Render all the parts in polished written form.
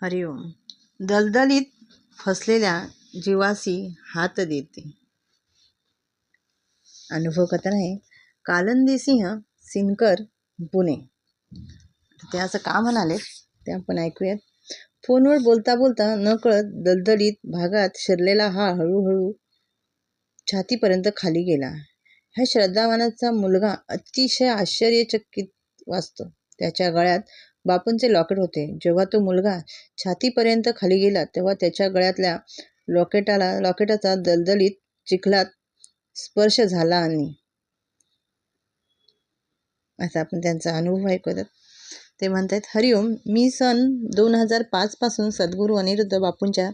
हरिओम. दलदलीत फसलेल्या जीवासी हात देते. अनुभव कथन आहे. कालंदी सिंह सिनकर, पुणे. ते असं का म्हणाले ते आपण ऐकूयात. फोनवर बोलता बोलता नकळत दलदलीत भागात शिरलेला हा हळूहळू छातीपर्यंत खाली गेला. ह्या श्रद्धावानाचा मुलगा अतिशय आश्चर्यचकित वाचतो. त्याच्या गळ्यात बापूंचे लॉकेट होते. जेव्हा तो मुलगा छातीपर्यंत खाली गेला तेव्हा त्याच्या गळ्यातल्या लॉकेटाचा दलदलीत चिखलात स्पर्श झाला. आणि आता आपण त्यांचा अनुभव ऐकूयात. ते म्हणतात, हरिओम. मी सन 2005 पासून सद्गुरू अनिरुद्ध बापूंच्या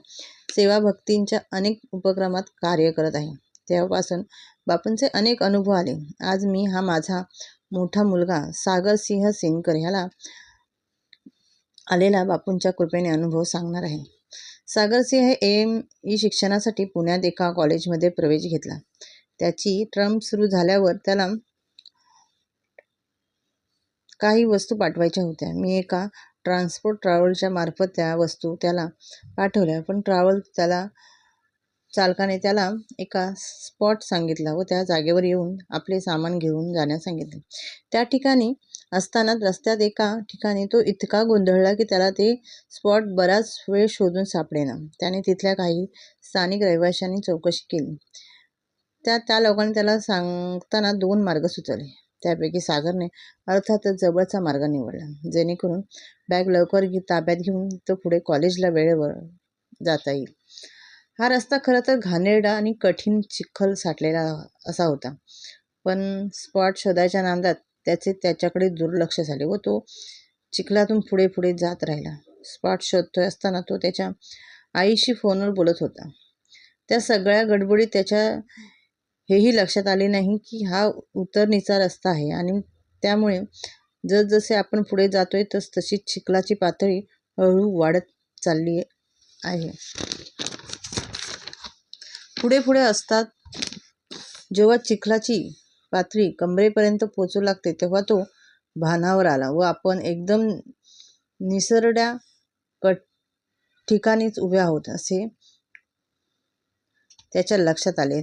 सेवाभक्तींच्या अनेक उपक्रमात कार्य करत आहे. तेव्हापासून बापूंचे अनेक अनुभव आले. आज मी हा माझा मोठा मुलगा सागर सिंह सिनकर ह्याला आलेला बापूंच्या कृपेने अनुभव सांगणार आहे. सागर सिंह हे AME शिक्षणासाठी पुण्यात एका कॉलेजमध्ये प्रवेश घेतला. त्याची टर्म सुरू झाल्यावर त्याला काही वस्तू पाठवायच्या होत्या. मी एका ट्रॅव्हलच्या मार्फत त्या वस्तू त्याला पाठवल्या. पण चालकाने त्याला एका स्पॉट सांगितला व त्या जागेवर येऊन आपले सामान घेऊन जाण्यास सांगितले. त्या ठिकाणी असताना रस्त्यात एका ठिकाणी तो इतका गोंधळला की त्याला ते स्पॉट बराच वेळ शोधून सापडेना. त्याने तिथल्या काही स्थानिक रहिवाशांनी चौकशी केली. त्या लोकांनी त्याला सांगताना 2 मार्ग सुचवले. त्यापैकी सागरने अर्थातच जवळचा मार्ग निवडला, जेणेकरून बॅग लवकर ताब्यात घेऊन तो पुढे कॉलेजला वेळेवर जाता येईल. हा रस्ता खरं तर घाणेरडा आणि कठीण चिखल साठलेला असा होता. पण स्पॉट शोधायच्या नादात त्याच्याकडे दुर्लक्ष झाले व तो चिखलातून पुढे जात राहिला. स्पॉट शोधतोय असताना तो त्याच्या आईशी फोनवर बोलत होता. त्या सगळ्या गडबडीत त्याच्या हेही लक्षात आले नाही की हा उतरणीचा रस्ता आहे आणि त्यामुळे जसजसे आपण पुढे जातोय तशी चिखलाची पातळी हळूहळू वाढत चालली आहे. पुढे असतात जेव्हा चिखलाची पातळी कमरेपर्यंत पोचू लागते तेव्हा तो भानावर आला व आपण एकदम निसरड्या ठिकाणीच उभे आहोत असे त्याच्या लक्षात आले.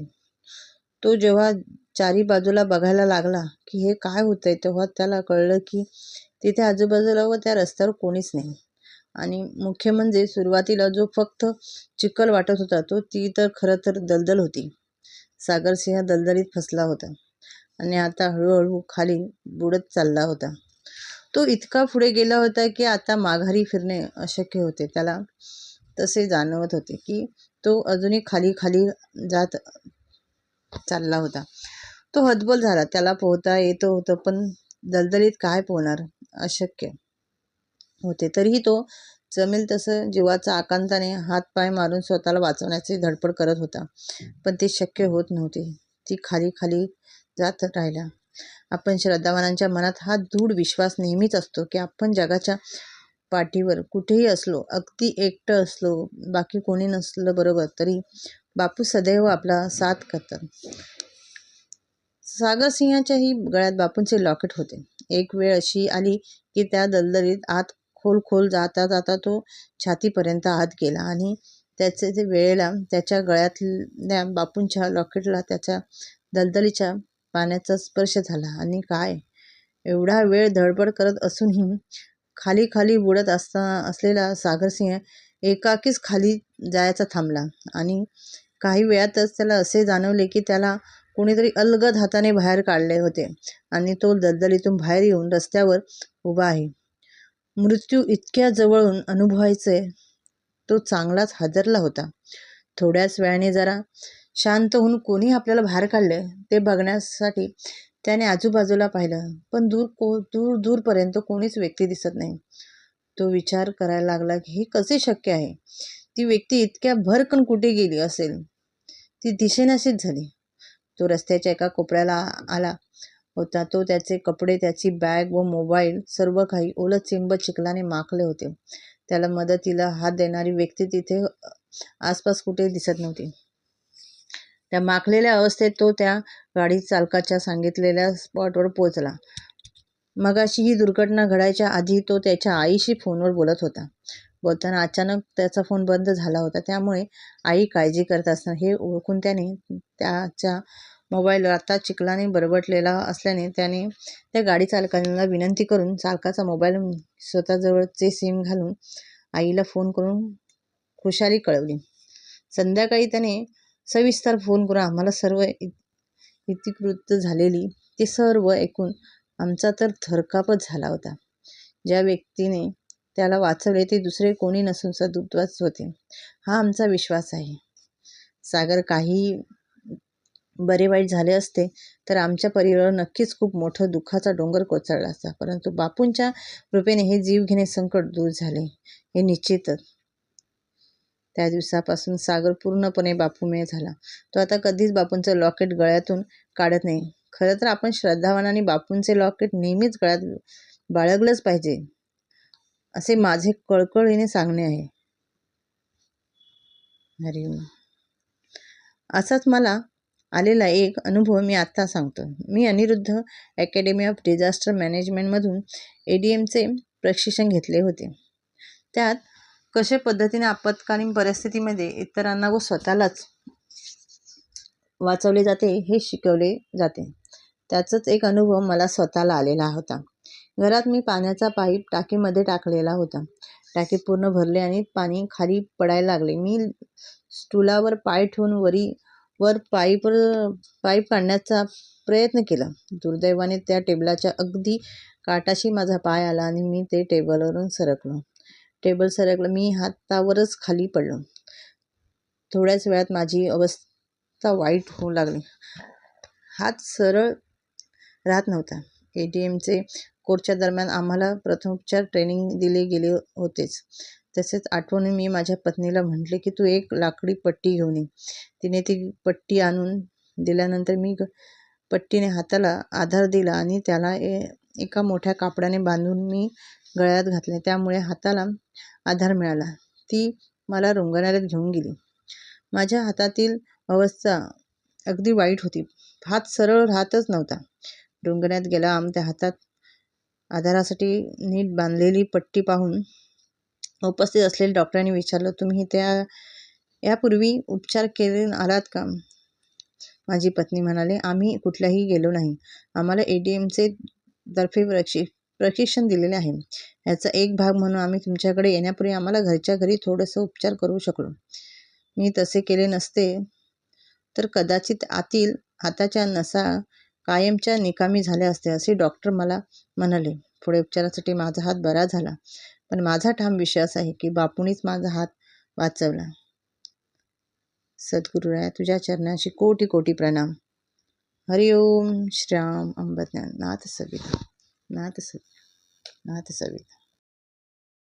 तो जेव्हा चारी बाजूला बघायला लागला की हे काय होतंय तेव्हा त्याला कळलं की तिथे आजूबाजूला व त्या रस्त्यावर कोणीच नाही. आणि मुख्य म्हणजे सुरुवातीला जो फक्त चिखल वाटत होता ती तर खरं तर दलदल होती. सागर सिंह दलदलीत फसला होता आणि आता हळूहळू खाली बुडत चालला होता. तो इतका पुढे गेला होता की आता माघारी फिरणे अशक्य होते. त्याला तसे जाणवत होते की तो अजूनही खाली जात चालला होता. तो हतबल झाला. त्याला पोहता येत होतं पण दलदलीत काय पोहणार, अशक्य होते. तरीही तो जमेल तसं जीवाचा आकांताने हातपाय मारून स्वतःला वाचवण्याची धडपड करत होता. पण ते शक्य होत नव्हते. ती खाली जात राहिला. आपण श्रद्धावानांच्या मनात हा दृढ विश्वास नेहमीच असतो की आपण जगाच्या पाठीवर कुठेही असलो, अगदी एकटं असलो, बाकी कोणी नसलं बरोबर, तरी बापू सदैव आपला साथ करतात. सागर सिंहाच्याही गळ्यात बापूंचे लॉकेट होते. एक वेळ अशी आली की त्या दलदलीत आत खोल जाता तो छातीपर्यंत आत गेला आणि त्याचे वेळेला त्याच्या गळ्यातल्या बापूंच्या लॉकेटला त्याच्या दलदलीच्या पाण्याचा स्पर्श झाला. आणि काय, एवढा वेळ धडपड करत असूनही खाली बुडत असलेला सागरसिंह एकाकीच खाली जायचा थांबला. आणि काही वेळातच त्याला असे जाणवले की त्याला कोणीतरी अलगद हाताने बाहेर काढले होते आणि तो दलदलीतून बाहेर येऊन रस्त्यावर उभा आहे. मृत्यू इतक्या जवळून अनुभवायचे तो चांगलाच हादरला होता. थोड्याच वेळाने जरा शांत होऊन कोणी आपल्याला बाहेर काढले ते बघण्यासाठी त्याने आजूबाजूला पाहिलं, पण दूरपर्यंत कोणीच व्यक्ती दिसत नाही. तो विचार करायला लागला की हे कसे शक्य आहे. ती व्यक्ती इतक्या भरकन कुठे गेली असेल. ती दिसेनाशीच झाली. तो रस्त्याच्या एका कोपऱ्याला आला होता. तो त्याचे कपडे, त्याची बॅग व मोबाईल सर्व काही ओलचिंब चिखलाने माखले होते. त्याला मदतीला हात देणारी व्यक्ती तिथे आसपास कुठे दिसत नव्हती. त्या माखलेल्या अवस्थेत तो त्या गाडी चालकाच्या सांगितलेल्या स्पॉटवर पोहोचला. मगाशी ही दुर्घटना घडायच्या आधी तो त्याच्या आईशी फोनवर बोलत होता. बोलताना अचानक त्याचा फोन बंद झाला होता. त्यामुळे आई काळजी करत असणार हे ओळखून त्याने त्याच्या मोबाईलवर आता चिखलाने बरबटलेला असल्याने त्याने त्या गाडी चालकाला विनंती करून चालकाचा मोबाईल स्वतःजवळचे सिम घालून आईला फोन करून खुशाली कळवली. संध्याकाळी त्याने सविस्तर फोन करून आम्हाला सर्व इतिवृत्त झालेली ते सर्व ऐकून आमचा तर थरकापच झाला होता. ज्या व्यक्तीने त्याला वाचवले ते दुसरे कोणी नसून सदुत्वाच होते, हा आमचा विश्वास आहे. सागर, काही बरे वाईट झाले असते तर आमच्या परिवारावर नक्कीच खूप मोठं दुःखाचा डोंगर कोसळला असता, परंतु बापूंच्या कृपेने हे जीवघेणे संकट दूर झाले हे निश्चितच. त्या दिवसापासून सागर पूर्णपणे बापूमय झाला. तो आता कधीच बापूंचं लॉकेट गळ्यातून काढत नाही. खरं तर आपण श्रद्धावानाने बापूंचे लॉकेट नेहमीच गळ्यात बाळगलंच पाहिजे, असे माझे कळकळीने सांगणे आहे. हरिओम. असाच मला आलेला एक अनुभव मी आत्ता सांगतो. मी अनिरुद्ध अकॅडमी ऑफ डिझास्टर मॅनेजमेंटमधून ADMचे प्रशिक्षण घेतले होते. त्यात कशा पद्धतीने आपत्कालीन परिस्थितीमध्ये इतरांना व स्वतःलाच वाचवले जाते हे शिकवले जाते. त्याचाच एक अनुभव मला स्वतःला आलेला होता. घरात मी पाण्याचा पाईप टाकीमध्ये टाकलेला होता. टाकी पूर्ण भरली आणि पाणी खाली पडायला लागले. मी स्टूलावर पाय ठेवून वर पाईप काढण्याचा प्रयत्न केला. दुर्दैवाने त्या टेबलाच्या अगदी काठाशी माझा पाय आला आणि मी ते टेबलवरून सरकलो. टेबल सरकलं, मी हातावरच खाली पडलो. थोड्याच वेळात माझी अवस्था वाईट होऊ लागली. हात सरळ राहत नव्हता. ADMचे कोर्सच्या दरम्यान आम्हाला प्रथमोपचार ट्रेनिंग दिले गेले होतेच. तसेच आठवणून मी माझ्या पत्नीला म्हटले की तू एक लाकडी पट्टी घेऊन ये. तिने ती पट्टी आणून दिल्यानंतर मी पट्टीने हाताला आधार दिला आणि त्याला एका मोठ्या कापडाने बांधून मी गळ्यात घातले. त्यामुळे हाताला आधार मिळाला. ती मला रुग्णालयात घेऊन गेली. माझ्या हातातील अवस्था अगदी वाईट होती. हात सरळ राहतच नव्हता. रुग्णालयात गेला. आमच्या हातात आधारासाठी नीट बांधलेली पट्टी पाहून उपस्थित असलेल्या डॉक्टरांनी विचारलं, तुम्ही यापूर्वी उपचार करून आलात का? माझी पत्नी म्हणाले, आम्ही कुठल्याही गेलो नाही. आम्हाला ADMचे तर्फे प्रशिक्षण दिलेले आहे. याचा एक भाग म्हणून आम्ही तुमच्याकडे येण्यापूर्वी आम्हाला घरच्या घरी थोडंसं उपचार करू शकलो. मी तसे केले नसते तर कदाचित आतील हाताच्या नसा कायमच्या निकामी झाल्या असत्या, असे डॉक्टर मला म्हणाले. पुढे उपचारासाठी माझा हात बरा झाला, पण माझा ठाम विश्वास आहे की बापूंनीच माझा हात वाचवला. सद्गुरुराया, तुझ्या चरणाशी कोटी कोटी प्रणाम. हरिओम. श्रीराम अंबज्ञान नाथ सविता नाथ सविता नाथ सविता.